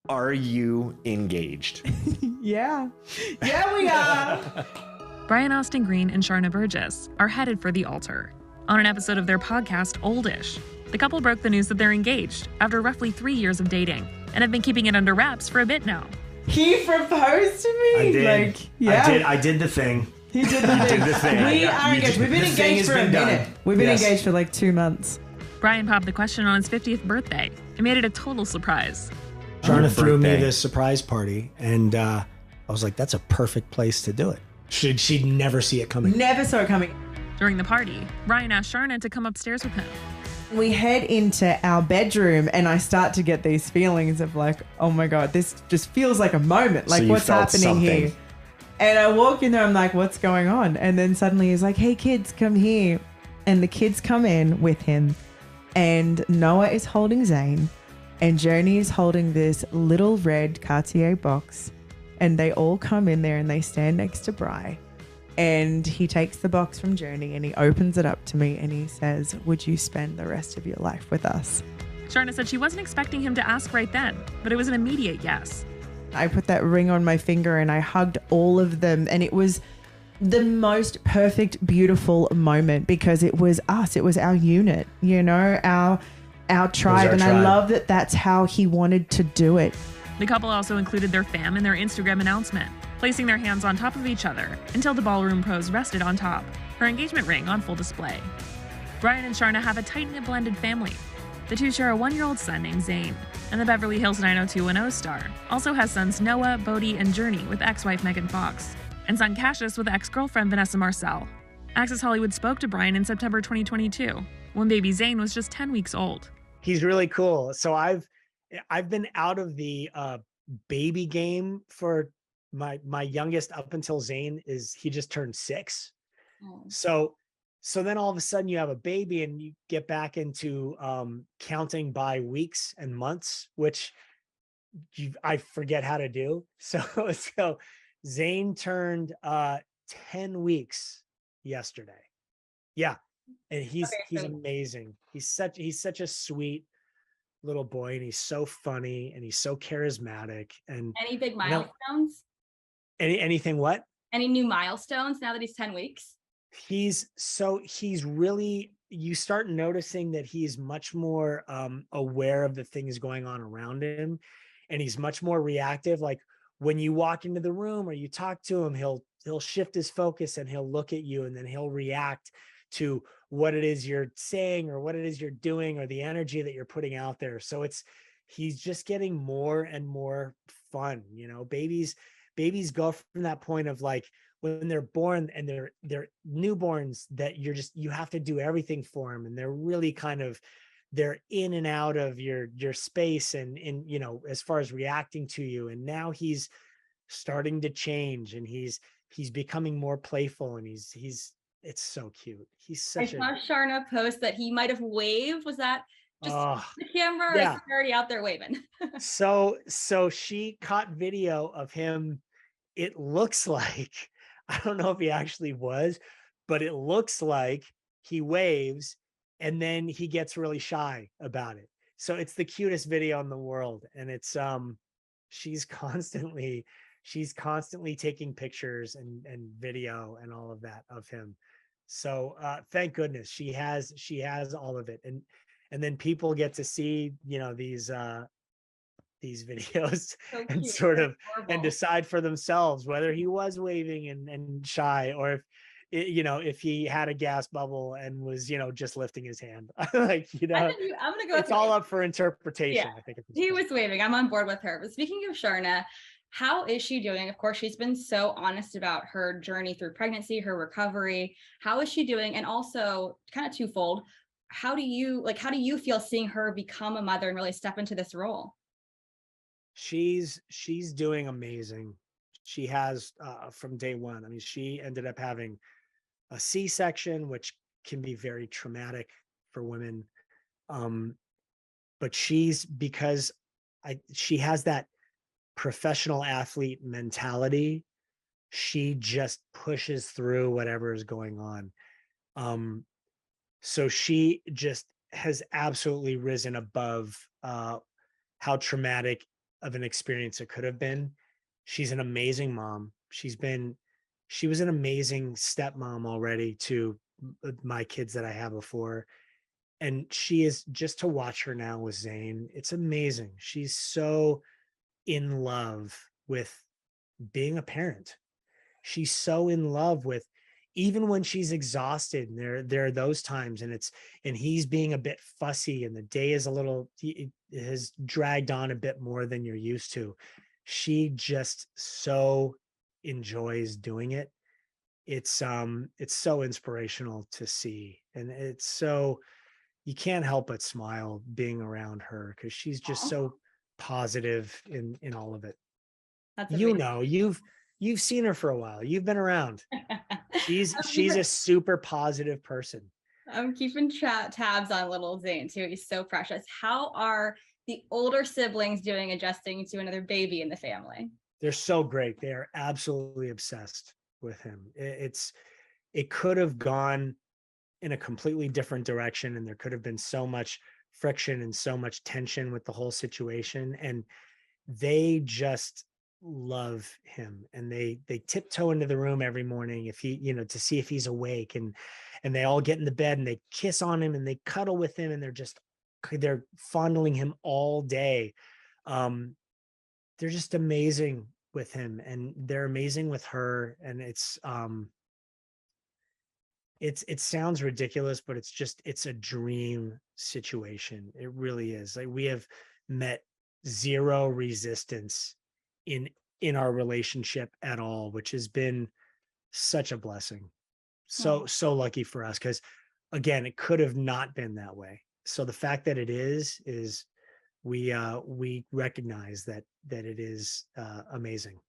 Are you engaged? Yeah. Yeah, we are. Brian Austin Green and Sharna Burgess are headed for the altar. On an episode of their podcast, Oldish, the couple broke the news that they're engaged after roughly 3 years of dating and have been keeping it under wraps for a bit now. He proposed to me? I did. Like, yeah. I did the thing. He did the thing. We are engaged. We've been engaged for a minute. We've been engaged for like 2 months. Brian popped the question on his 50th birthday and made it a total surprise. Sharna threw me this surprise party, and I was like, that's a perfect place to do it. She'd never see it coming. Never saw it coming. During the party, Brian asked Sharna to come upstairs with him. We head into our bedroom, and I start to get these feelings of like, oh my God, this just feels like a moment. Like, what's happening here? And I walk in there, I'm like, what's going on? And then suddenly he's like, hey, kids, come here. And the kids come in with him, and Noah is holding Zane. And Joni is holding this little red Cartier box, and they all come in there and they stand next to Bri. And he takes the box from Joni and he opens it up to me and he says, would you spend the rest of your life with us? Sharna said she wasn't expecting him to ask right then, but it was an immediate yes. I put that ring on my finger and I hugged all of them, and it was the most perfect, beautiful moment because it was us. It was our unit, you know, our tribe, and I love that that's how he wanted to do it. The couple also included their fam in their Instagram announcement, placing their hands on top of each other until the ballroom pose rested on top, her engagement ring on full display. Brian and Sharna have a tight-knit blended family. The two share a 1-year-old son named Zane, and the Beverly Hills 90210 star also has sons Noah, Bodhi, and Journey with ex-wife Megan Fox, and son Cassius with ex-girlfriend Vanessa Marcel. Access Hollywood spoke to Brian in September 2022, when baby Zane was just 10 weeks old. He's really cool. So I've been out of the baby game for my youngest up until Zane he just turned 6. Oh. So then all of a sudden you have a baby and you get back into counting by weeks and months, which I forget how to do. So Zane turned 10 weeks yesterday. Yeah. And he's amazing. He's such a sweet little boy, and he's so funny and he's so charismatic. And any big milestones? Anything what? Any new milestones now that he's 10 weeks? He's really, you start noticing that he's much more aware of the things going on around him, and he's much more reactive. Like when you walk into the room or you talk to him, he'll shift his focus and he'll look at you, and then he'll react to what it is you're saying or what it is you're doing or the energy that you're putting out there. So he's just getting more and more fun. You know, babies go from that point of like when they're born and they're newborns that you have to do everything for them. And they're really they're in and out of your space and you know, as far as reacting to you. And now he's starting to change, and he's becoming more playful, and it's so cute. I saw Sharna post that he might have waved. Was that just the camera, or is he already out there waving? So she caught video of him. It looks like, I don't know if he actually was, but it looks like he waves and then he gets really shy about it. So it's the cutest video in the world. And it's she's constantly taking pictures and video and all of that of him. So thank goodness she has all of it, and then people get to see, you know, these videos and sort of and decide for themselves whether he was waving and shy, or if he had a gas bubble and was, you know, just lifting his hand. Like, you know, I'm gonna go. It's all up for interpretation. Yeah. I think he was waving. I'm on board with her. But speaking of Sharna, how is she doing? Of course, she's been so honest about her journey through pregnancy, her recovery. How is she doing? And also, kind of twofold, how do you feel seeing her become a mother and really step into this role? She's doing amazing. She has from day one. I mean, she ended up having a C-section, which can be very traumatic for women. But she has that professional athlete mentality. She just pushes through whatever is going on. So she just has absolutely risen above how traumatic of an experience it could have been. She's an amazing mom. She was an amazing stepmom already to my kids that I had before. And she is, just to watch her now with Zane, it's amazing. She's so in love with being a parent. She's so in love with, even when she's exhausted, and there are those times, and he's being a bit fussy and the day is it has dragged on a bit more than you're used to. She just so enjoys doing it. It's so inspirational to see, and you can't help but smile being around her, because she's just so positive in all of it. That's amazing. You've seen her for a while. You've been around. She's a super positive person. I'm keeping tabs on little Zane too. He's so precious. How are the older siblings doing adjusting to another baby in the family? They're so great. They are absolutely obsessed with him. It could have gone in a completely different direction, and there could have been so much friction and so much tension with the whole situation. And they just love him, and they tiptoe into the room every morning if he, to see if he's awake, and they all get in the bed and they kiss on him and they cuddle with him, and they're fondling him all day. They're just amazing with him, and they're amazing with her. And it sounds ridiculous, but it's a dream situation. It really is. Like, we have met zero resistance in our relationship at all, which has been such a blessing. So lucky for us, because again, it could have not been that way. So the fact that it is we recognize that it is amazing.